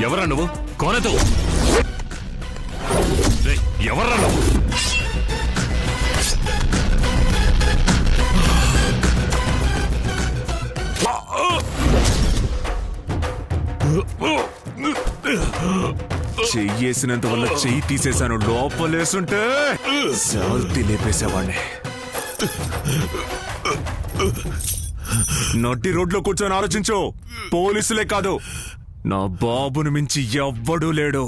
ఎవరా నువ్వు? కోనతో ఎవరా నువ్వు? చెయ్యేసినంత వల్ల చెయ్యి తీసేశాను. లోపలేసుంటే సాల్తీ లేపేసేవాడిని. నడ్డి రోడ్లో కూర్చొని ఆలోచించు. పోలీసులే కాదు, నా బాబును మించి ఎవ్వడూ లేడు.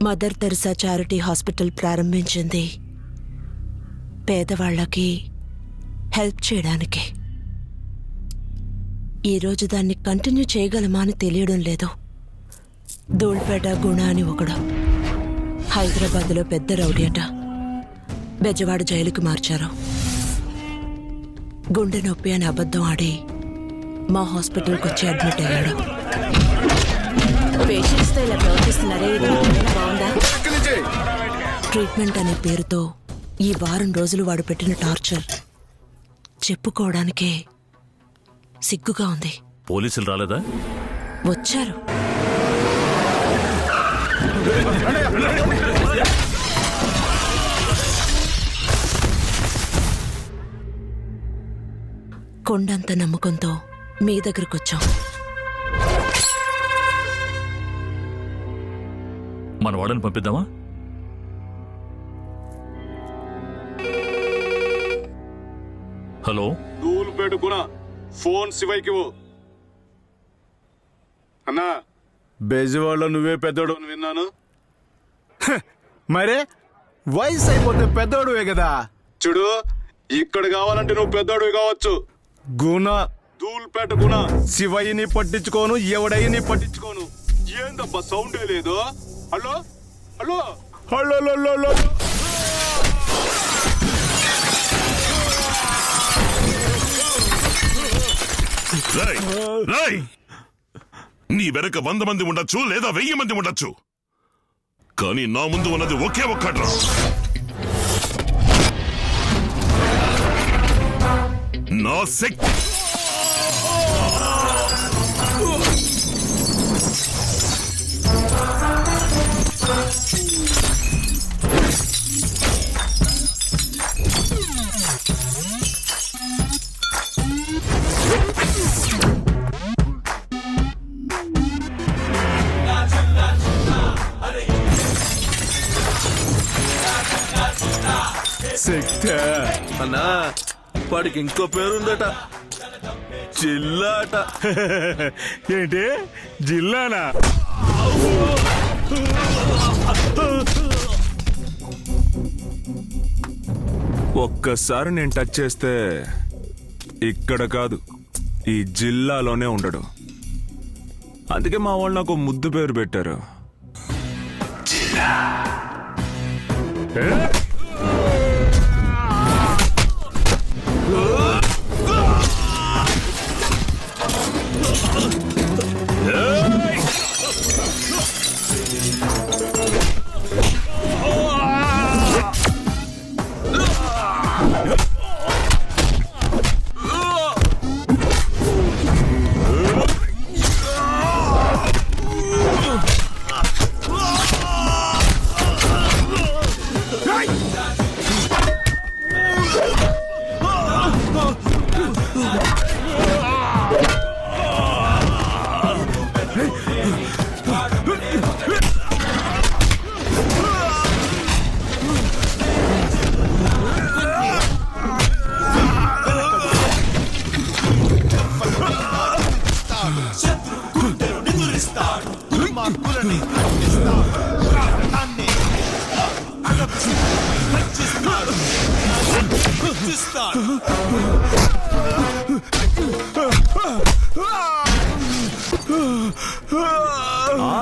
మదర్ తెరిసా చారిటీ హాస్పిటల్ ప్రారంభించింది పేదవాళ్లకి హెల్ప్ చేయడానికి. ఈరోజు దాన్ని కంటిన్యూ చేయగలమా అని తెలియడం లేదు. ధూళ్పేట గుణ అని ఒకడు హైదరాబాద్లో పెద్ద రౌడీ అట. బెజవాడ జైలుకి మార్చారు. గుండె నొప్పి అని అబద్ధం ఆడి మా హాస్పిటల్కి వచ్చి అడ్మిట్ అయ్యాడు. పేషెంట్స్తో ఇలా ప్రవర్తిస్తున్నారే, బాగుందా? ట్రీట్మెంట్ అనే పేరుతో ఈ వారం రోజులు వాడు పెట్టిన టార్చర్ చెప్పుకోవడానికే సిగ్గుగా ఉంది. పోలీసులు రాలేదా? వచ్చారు. కొండంత నమ్మకంతో మీ దగ్గరకొచ్చాం. మన వాళ్ళని పంపిద్దామా? హలో, ధూళిపేట గుణ, ఫోన్ శివయ్యకి ఇవ్వు. అన్నా, బెజవాడలో నువ్వే పెద్దోడు అని విన్నాను. మరే వయసు అయిపోతే పెద్దోడువే కదా. చూడు, ఇక్కడ కావాలంటే నువ్వు పెద్దోడివి కావచ్చు. గుణ ధూళిపేట గుణ, శివయ్యని పట్టించుకోను, ఎవడయ్యని పట్టించుకోను. ఏందబ్బా సౌండే లేదు? Hello hello hello hello. నీ వెనక 100 మంది ఉండొచ్చు, లేదా 1000 మంది ఉండొచ్చు, కానీ నా ముందు ఉన్నది ఒకే ఒక్కడ్రా. నా శక్తి. శక్తి అన్నా, వాడికి ఇంకో పేరుందట, జిల్లాట. ఏంటి జిల్లానా? ఒక్కసారి నేను టచ్ చేస్తే ఇక్కడ కాదు, ఈ జిల్లాలోనే ఉండడు. అందుకే మా వాళ్ళు నాకు ముద్దు పేరు పెట్టారు, జిల్లా.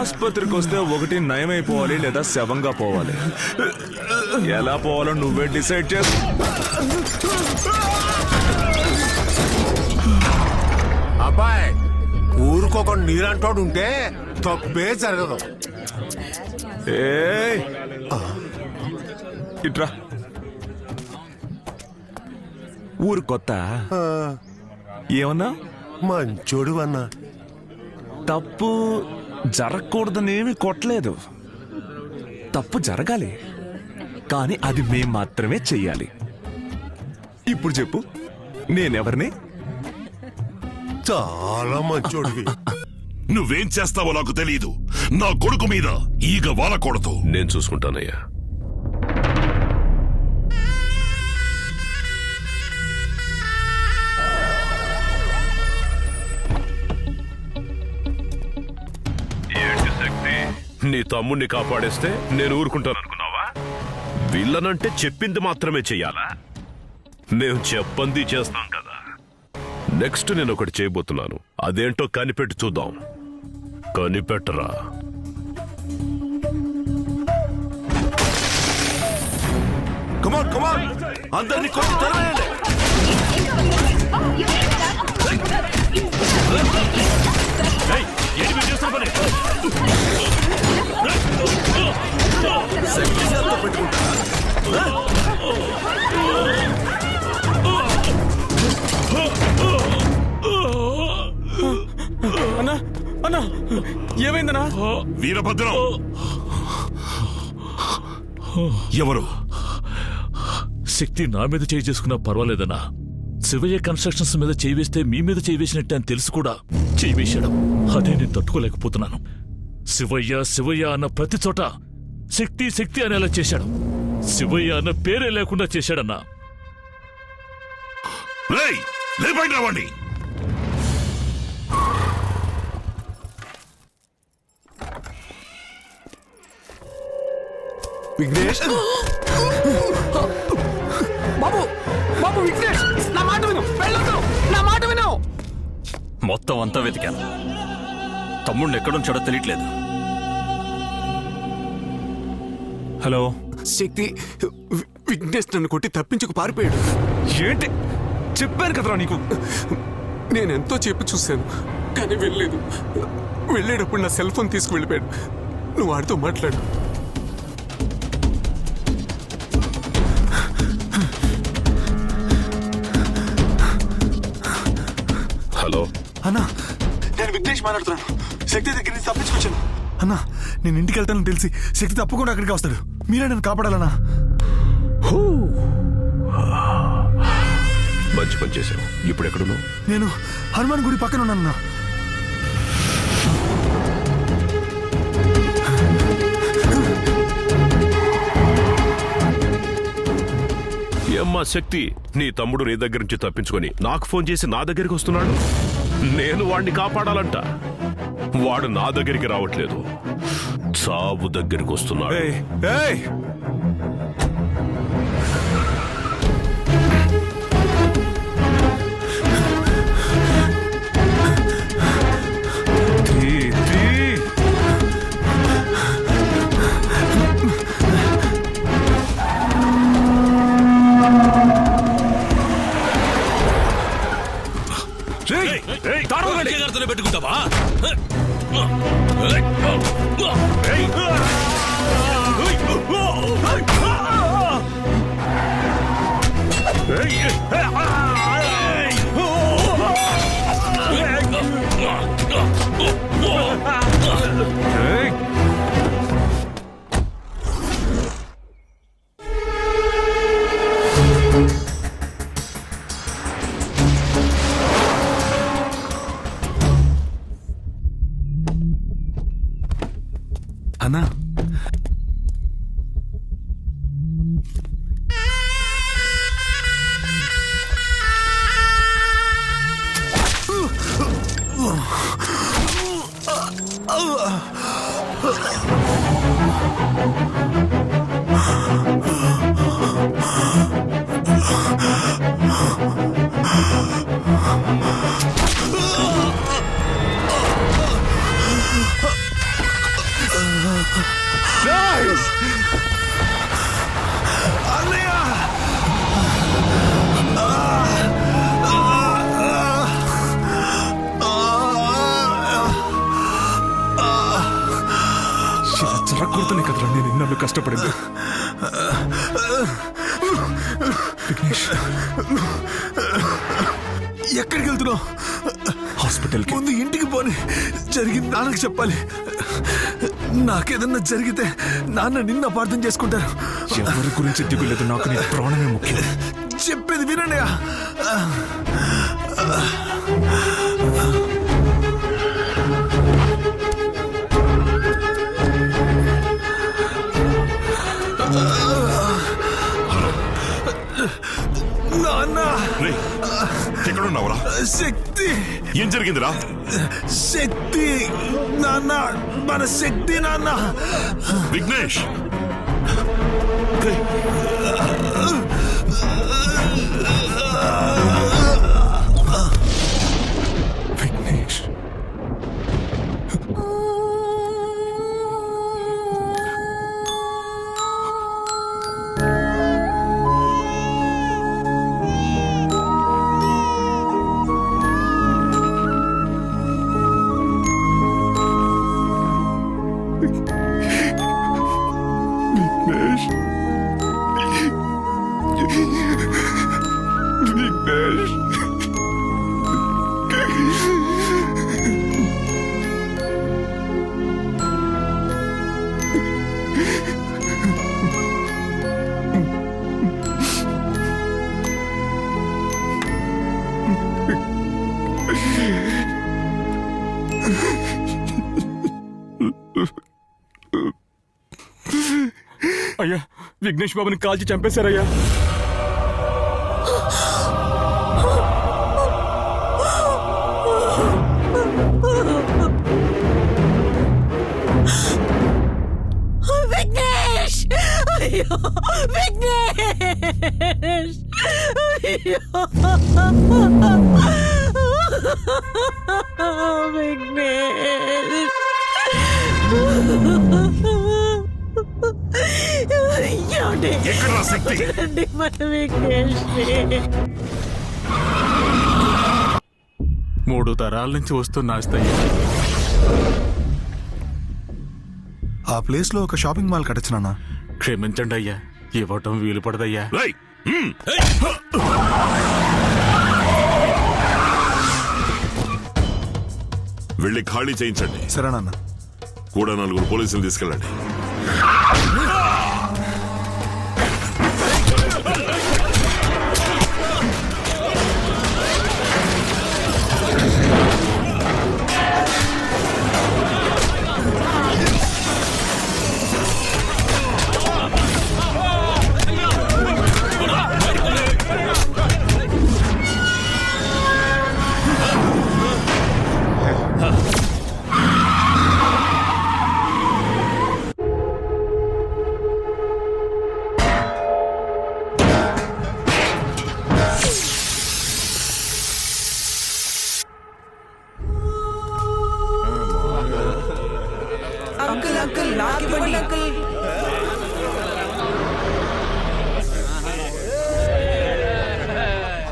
ఆస్పత్రికి వస్తే ఒకటి నయమైపోవాలి, లేదా శవంగా పోవాలి. ఎలా పోవాలో నువ్వే డిసైడ్ చేసు. అబ్బాయి, ఊరుకోక నీరంటోడు ఉంటే తప్పే జరగదు. ఇట్రా. ఊరు కొత్త ఏమన్నా మంచోడు అన్నా. తప్పు జరగకూడదనేమి కొట్టలేదు. తప్పు జరగాలి, కానీ అది మేం మాత్రమే చెయ్యాలి. ఇప్పుడు చెప్పు, నేనెవరిని? చాలా మంచోడివి. నువ్వేం చేస్తావో నాకు తెలియదు. నా కొడుకు మీద ఈగ వాలకూడదు. నేను చూసుకుంటానయ్యా. ఏంటి శక్తి, నీ తమ్ముణ్ణి కాపాడేస్తే నేను ఊరుకుంటాను అనుకున్నావా? విల్లనంటే చెప్పింది మాత్రమే చెయ్యాలా? మేము చెప్పంది చేస్తాం కదా. నెక్స్ట్ నేను ఒకటి చేయబోతున్నాను. అదేంటో కనిపెట్టి చూద్దాం. కనిపెట్టరా. కమాన్ కమాన్, అందరినీ కొట్టి తరవేయండి. శక్తి చేత పెట్టుకుంటా. అన్నా అన్నా, ఏమైందన్నా? వీరభద్రం ఎవరు? శక్తి నా మీద చేయి చేసుకున్నా పర్వాలేదన్నా. శివయ్య కన్స్ట్రక్షన్స్ మీద చేయి వేస్తే మీ మీద చేయి వేసినట్టే అని తెలుసు కూడా చేయి వేశాడు. అదే నేను తట్టుకోలేకపోతున్నాను. శివయ్య శివయ్య అన్న ప్రతి చోట శక్తి శక్తి అనేలా చేశాడు. శివయ్య అన్న పేరే లేకుండా చేశాడన్నా. రేయ్, లేపండి రావండి. విఘ్నేష్, బాబు బాబు విఘ్నేష్, నా మాట విను, వెళ్ళొద్దు, నా మాట విను. మొత్తం అంతా వెతికాను. తమ్ముడిని ఎక్కడుంచాడో తెలియట్లేదు. హలో శక్తి, విఘ్నేష్ నన్ను కొట్టి తప్పించుకు పారిపోయాడు. ఏంటి? చెప్పాను కదరా నీకు. నేనెంతో చెప్పి చూశాను, కానీ వెళ్ళలేదు. వెళ్ళేటప్పుడు నా సెల్ ఫోన్ తీసుకు వెళ్ళిపోయాడు. నువ్వు వాడితో మాట్లాడు. హలో అన్నా నేను విఘ్నేష్ మాట్లాడుతున్నాను. శక్తి దగ్గర నుంచి తప్పించుకొచ్చాను. అన్నా, నేను ఇంటికి వెళ్తానని తెలిసి శక్తి తప్పకుండా అక్కడికి వస్తాడు. మీరే నన్ను కాపాడాలన్నా. మంచి పని చేశావు. ఇప్పుడు ఎక్కడున్నావు? నేను హనుమాన్ గుడి పక్కన ఉన్నానన్నా. ఏమ్మా శక్తి, నీ తమ్ముడు నీ దగ్గర నుంచి తప్పించుకొని నాకు ఫోన్ చేసి నా దగ్గరికి వస్తున్నాడు. నేను వాడిని కాపాడాలంట. వాడు నా దగ్గరికి రావట్లేదు, చావు దగ్గరికి వస్తున్నాడు. ఏయ్, ఏయ్! పెట్టుకుంటావా? అన్నా, జరగకూడదని కదరా నేను ఇన్నాళ్ళు కష్టపడింది. విఘ్నేష్, ఎక్కడికి వెళ్తున్నావు? హాస్పిటల్కి. ముందు ఇంటికి పోని, జరిగింది నాన్నకి చెప్పాలి. నాకేదన్నా జరిగితే నాన్న నిన్ను అపార్థం చేసుకుంటారు. ఎవరి గురించి దిగులేదు, నాకు నీ ప్రాణమే ముఖ్యం. చెప్పేది వినండి. నాన్న, రేయ్, ఎక్కడున్నావురా? శక్తి, ఏం జరిగిందిరా? శక్తి నాన్న, మన శక్తి నాన్న. విఘ్నేష్, విఘ్నేష్, విఘ్నేష్, విఘ్నేష్. అయ్యా, విఘ్నేష్ బాబుని కాల్చి చంపేశారయ్యా. విఘ్నేష్! అయ్యో విఘ్నేష్! అయ్యో విఘ్నేష్! ఎక్కడ్రా శక్తి? మన విఘ్నేష్ 3 తరాల నుంచి వస్తున్న ఆస్తయ్య. ఆ ప్లేస్ లో ఒక షాపింగ్ మాల్ కట్టచ్చు నాన్న. క్షమించండి అయ్యా, ఇవ్వటం వీలు పడదయ్యా. రేయ్, వెళ్ళి ఖాళీ చేయించండి. సరే నాన్న. కూడా 4 పోలీసులు తీసుకెళ్ళండి.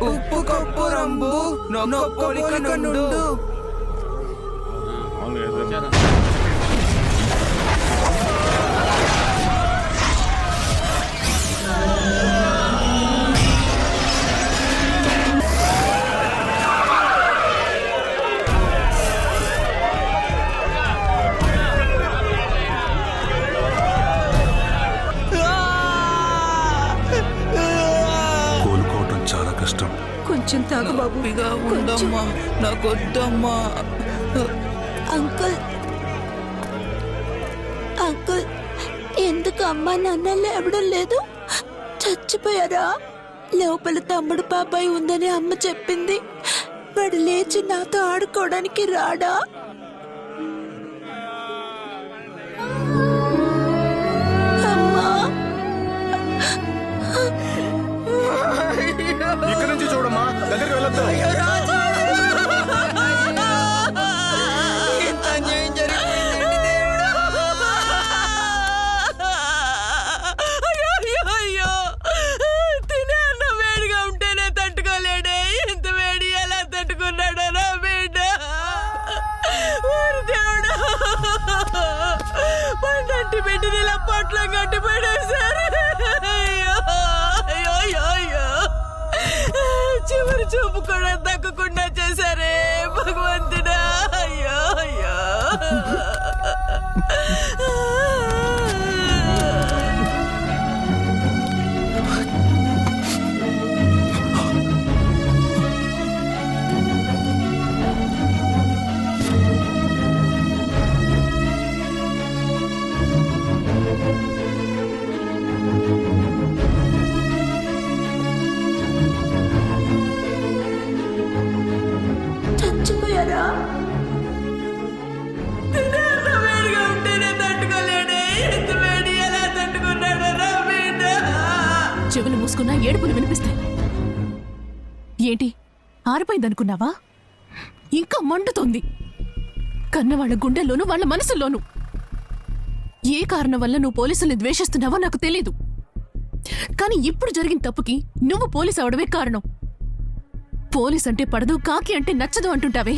ఉప్పు కప్పు రంబు నొక్కొలిక నుండు. కోలుకోవటం చాలా కష్టం. కొంచెం తాగు బాబు. ఉండమ్మా, నాకొద్దమ్మా. అంకుల్, అంకుల్, ఎందుకు అమ్మా నాన్న లేవడం లేదు? చచ్చిపోయారా? లోపల తమ్ముడు పాపాయి ఉందని అమ్మ చెప్పింది. వాడు లేచి నాతో ఆడుకోవడానికి రాడా? అమ్మా, ఇక్కడ నుంచి చూడమ్మా, దగ్గరికి వెళ్ళొద్దు. ఎంత అన్యాయం జరిగిపోయిందండి దేవుడా. అయ్యో, తినే అన్న వేడిగా ఉంటేనే తట్టుకోలేడే, ఇంత వేడి ఎలా తట్టుకున్నాడో నా బిడ్డ. దేవుడా, పండంటి బిడ్డని ఇలా పొట్లం కట్టి పడేశారు. అయ్యో అయ్యో అయ్యో. చూపు కూడా దక్కకుండా చేశారే భగవంతుడా. అయ్యో అయ్యో. చచ్చిపోయారా? వేడిగా ఉంటేనే తట్టుకోలేడే. ఇంత వేడి ఎలా తట్టుకున్నాడు నా బిడ్డ? చెవులు మూసుకున్నా ఏడుపులు వినిపిస్తాయి. ఏంటి ఆరిపోయిందనుకున్నావా? ఇంకా మండుతోంది. కన్నవాళ్ల గుండెల్లోనూ వాళ్ళ మనసుల్లోనూ. ఏ కారణం వల్ల నువ్వు పోలీసుల్ని ద్వేషిస్తున్నావో నాకు తెలీదు, కానీ ఇప్పుడు జరిగిన తప్పుకి నువ్వు పోలీస్ అవడమే కారణం. పోలీస్ అంటే పడదు, కాకి అంటే నచ్చదు అంటుంటావే.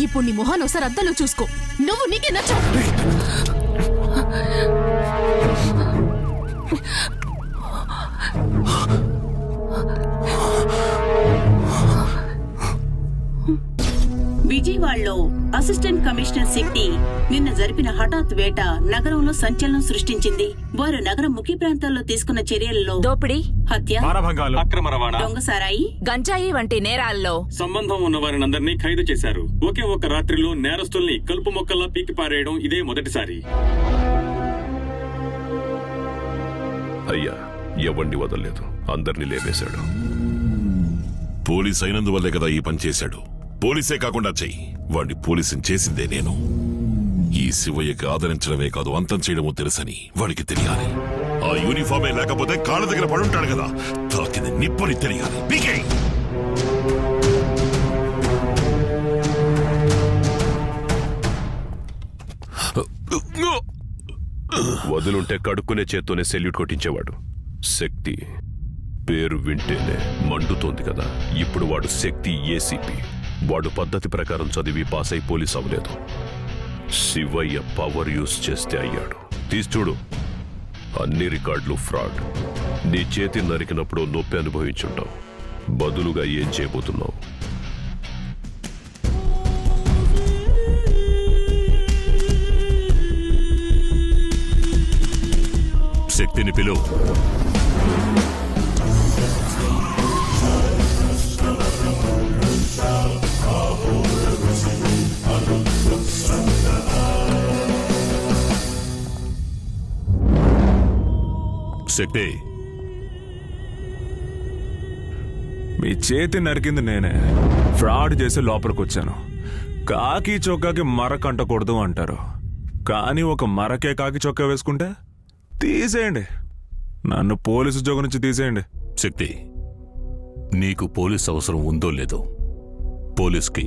ఇప్పుడు నీ మొహాన్ని ఒకసారి అద్దంలో చూసుకో. నువ్వు నీకే నచ్చవు. విజయవాడలో అసిస్టెంట్ కమిషనర్ శక్తి నిన్న జరిపిన హఠాత్ వేట నగరంలో సంచలనం సృష్టించింది. వారు నగరం ముఖ్య ప్రాంతాల్లో తీసుకున్న చర్యలలో దోపిడీ, హత్య, మానభంగాలు, అక్రమ రవాణా, దొంగసారాయి, గంజాయి వంటి నేరాల్లో సంబంధం ఉన్న వారినందరినీ ఖైదు చేశారు. ఒకే ఒక్క రాత్రిలో నేరస్తుల్ని కలుపు మొక్కల్లా పీకి పారేయడం ఇదే మొదటిసారి. అయ్యా, ఎవరిని వదలలేదు, అందరినీ లేవేశాడు. పోలీస్ అయినందువల్లే కదా ఈ పని చేశాడు. పోలీసే కాకుండా చెయ్యి, వాడిని పోలీసుని చేసిందే నేను. ఈ శివయ్యకి ఆదరించడమే కాదు, అంతం చేయడమో తెలుసని వాడికి తెలియాలి. ఆ యూనిఫామే లేకపోతే కాళ్ళ దగ్గర పడుంటాడు కదా, తాకింది నిప్పని తెలియాలి. పీకే వదులుంటే కడుక్కునే చేత్తోనే సెల్యూట్ కొట్టించేవాడు. శక్తి పేరు వింటేనే మండుతోంది కదా. ఇప్పుడు వాడు శక్తి ఏసీపీ. వాడు పద్ధతి ప్రకారం చదివి పాస్ అయి పోలీస్ అవ్వలేదు. శివయ్య పవర్ యూజ్ చేస్తే అయ్యాడు. తీసి చూడు, అన్ని రికార్డులు ఫ్రాడ్. నీ చేతి నరికినప్పుడు నొప్పి అనుభవించుంటావు. బదులుగా ఏం చేయబోతున్నావు? శక్తిని పిలువు. శక్తి, మీ చేతి నరికింది నేనే. ఫ్రాడ్ చేసి లోపలికి వచ్చాను. కాకి చొక్కాకి మరక అంటకూడదు అంటారు, కానీ ఒక మరకే కాకి చొక్కా వేసుకుంటే తీసేయండి. నన్ను పోలీసు ఉద్యోగం నుంచి తీసేయండి. శక్తి, నీకు పోలీస్ అవసరం ఉందో లేదో, పోలీస్కి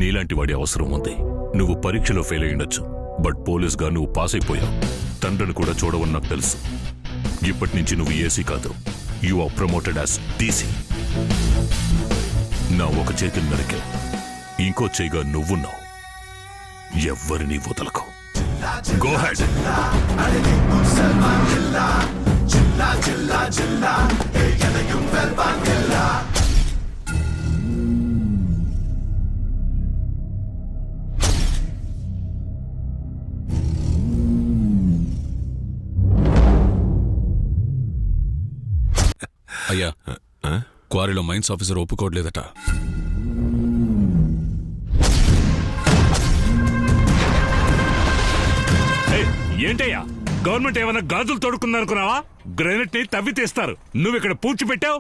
నీలాంటి వాడి అవసరం ఉంది. నువ్వు పరీక్షలో ఫెయిల్ అయ్యుండొచ్చు, బట్ పోలీస్గా నువ్వు పాస్ అయిపోయావు. తండ్రిని కూడా చూడవని నాకు తెలుసు. ఇప్పటి నుంచి నువ్వు ఏసీ కాదు, you are promoted as DC. నా ఒక చేతిని నరికే, ఇంకో చేయిగా నువ్వున్నావు. ఎవ్వరినీ వదలకు. Go head. అయ్యా, క్వారీలో మైన్స్ ఆఫీసర్ ఒప్పుకోవట్లేదట. ఏంటయ్యా, గవర్నమెంట్ ఏమైనా గాజులు తోడుకుందనుకున్నావా? గ్రెనేట్ ని తవ్వి తీస్తారు, నువ్విక్కడ పూడ్చిపెట్టావు.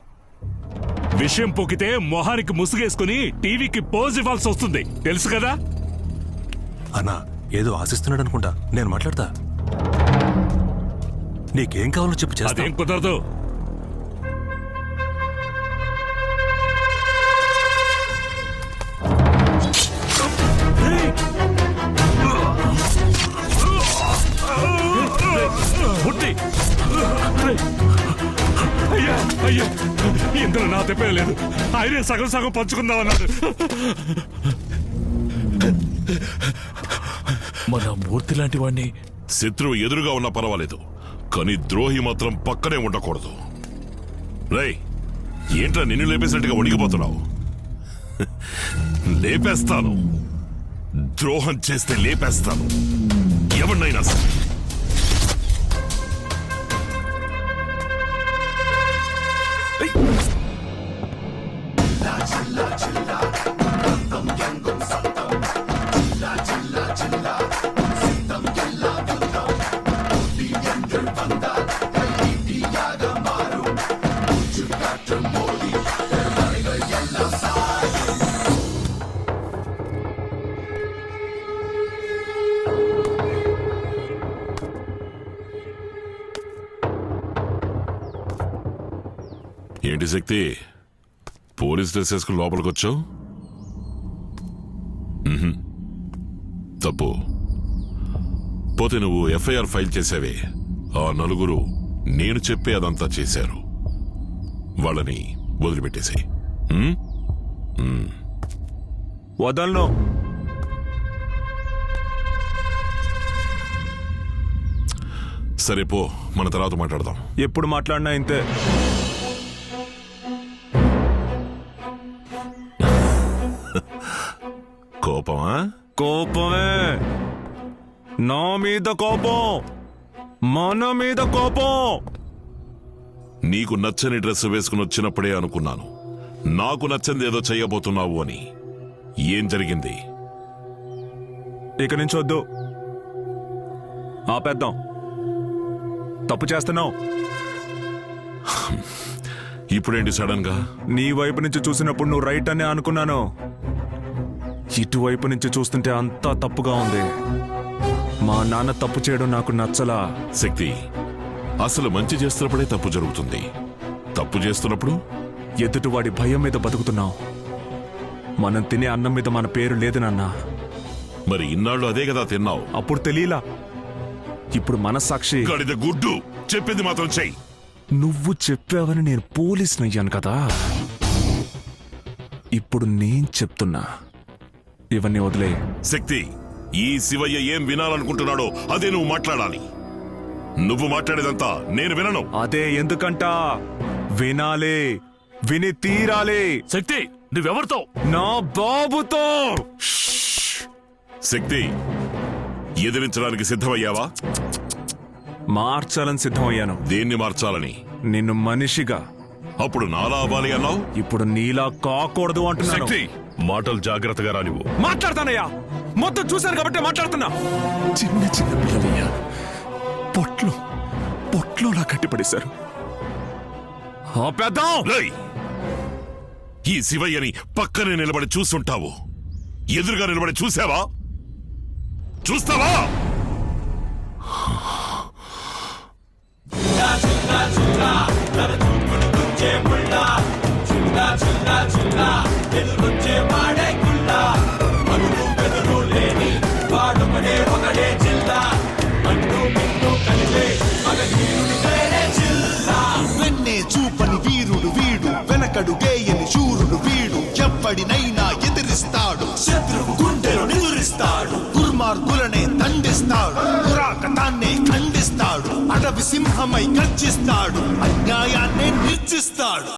విషయం పొక్కితే మొహానికి ముసుగేసుకుని టీవీకి పోజ్ ఇవ్వాల్సి వస్తుంది, తెలుసు కదా? అన్నా, ఏదో ఆశిస్తున్నాడు అనుకుంటా. నేను మాట్లాడతా. నీకేం కావాలో చెప్పు చేస్తా. అదేం కుదరదు. అయ్యా అయ్యా, ఇందులో నా తెప్పే లేదు. ఆయనే సగం సగం పంచుకుందామన్నాడు. మన మూర్తి లాంటి వాణ్ణి శత్రువు ఎదురుగా ఉన్నా పర్వాలేదు, కానీ ద్రోహి మాత్రం పక్కనే ఉండకూడదు. రేయ్, ఏంట్రా నిన్ను లేపేసినట్టుగా వణిగిపోతున్నావు? లేపేస్తాను. ద్రోహం చేస్తే లేపేస్తాను ఎవరినైనా సరే. ఏంటి శక్తి, పోలీస్ డ్రెస్ వేసుకుని లోపలికి వచ్చావు? తప్పు. పోతే నువ్వు ఎఫ్ఐఆర్ ఫైల్ చేసావే, ఆ నలుగురు నేను చెప్పే అదంతా చేశారు. వాళ్ళని వదిలిపెట్టేసి. వదలను. సరే పో, మన తర్వాత మాట్లాడదాం. ఎప్పుడు మాట్లాడినా ఇంతే. కోపమా? కోపమే. నా మీద కోపం, మన మీద కోపం. నీకు నచ్చని డ్రెస్ వేసుకుని వచ్చినప్పుడే అనుకున్నాను నాకు నచ్చంది ఏదో చెయ్యబోతున్నావు అని. ఏం జరిగింది? ఇక నుంచి వద్దు, ఆపేద్దాం. తప్పు చేస్తున్నావు. ఇప్పుడేంటి సడన్ గా? నీ వైపు నుంచి చూసినప్పుడు నువ్వు రైట్ అనే అనుకున్నాను. ఇటువైపు నుంచి చూస్తుంటే అంతా తప్పుగా ఉంది. మా నాన్న తప్పు చేయడం నాకు నచ్చలా. శక్తి, అసలు మంచి చేస్తున్నప్పుడే తప్పు జరుగుతుంది. తప్పు చేస్తున్నప్పుడు ఎదుటివాడి భయం మీద బతుకుతున్నావు. మనం తినే అన్నం మీద మన పేరు లేదు నాన్న. మరి ఇన్నాళ్ళు అదే కదా తిన్నావు. అప్పుడు తెలియలా. ఇప్పుడు మనస్సాక్షి. గడిద గుడ్డు, చెప్పింది మాత్రం చెయ్యి. నువ్వు చెప్పావని నేను పోలీసునయ్యాను కదా. ఇప్పుడు నేను చెప్తున్నా, ఇవన్నీ వదిలే. శక్తి, ఈ శివయ్య ఏం వినాలనుకుంటున్నాడో అదే నువ్వు మాట్లాడాలి. నువ్వు మాట్లాడేదంతా నేను వినను. అదే ఎందుకంట వినాలే, విని తీరాలే. శక్తి, నువ్వెవరితో? నా బాబుతో. శక్తి, ఎదిరించడానికి సిద్ధమయ్యావా? మార్చాలని సిద్ధమయ్యాను. దేన్ని మార్చాలని? నిన్ను మనిషిగా. అప్పుడు నాలా అవ్వాలి అన్నావు. ఇప్పుడు నీలా కాకూడదు అంటున్నాను. శక్తి, మాటలు జాగ్రత్తగా రా. నువ్వు మాట్లాడతానయ్యా, మొత్తం చూశాను కాబట్టి మాట్లాడుతున్నా. చిన్న చిన్న పిల్లలయ్యా, పొట్లోలా కట్టిపడేశారు. రేయ్, ఈ శివయ్యని పక్కనే నిలబడి చూస్తుంటావు. ఎదురుగా నిలబడి చూసావా? చూస్తావా? చూపని వీరుడు వీడు, వెనకడు గేయని శూరుడు వీడు. ఎవ్వడినైనా ఎదిరిస్తాడు, శత్రువు గుండెలు నిదురిస్తాడు. దుర్మార్గులనే దండిస్తాడు, దురాకతాన్నే ఖండిస్తాడు. అడవి సింహమై గర్జిస్తాడు, అన్యాయాన్నే నిర్జిస్తాడు.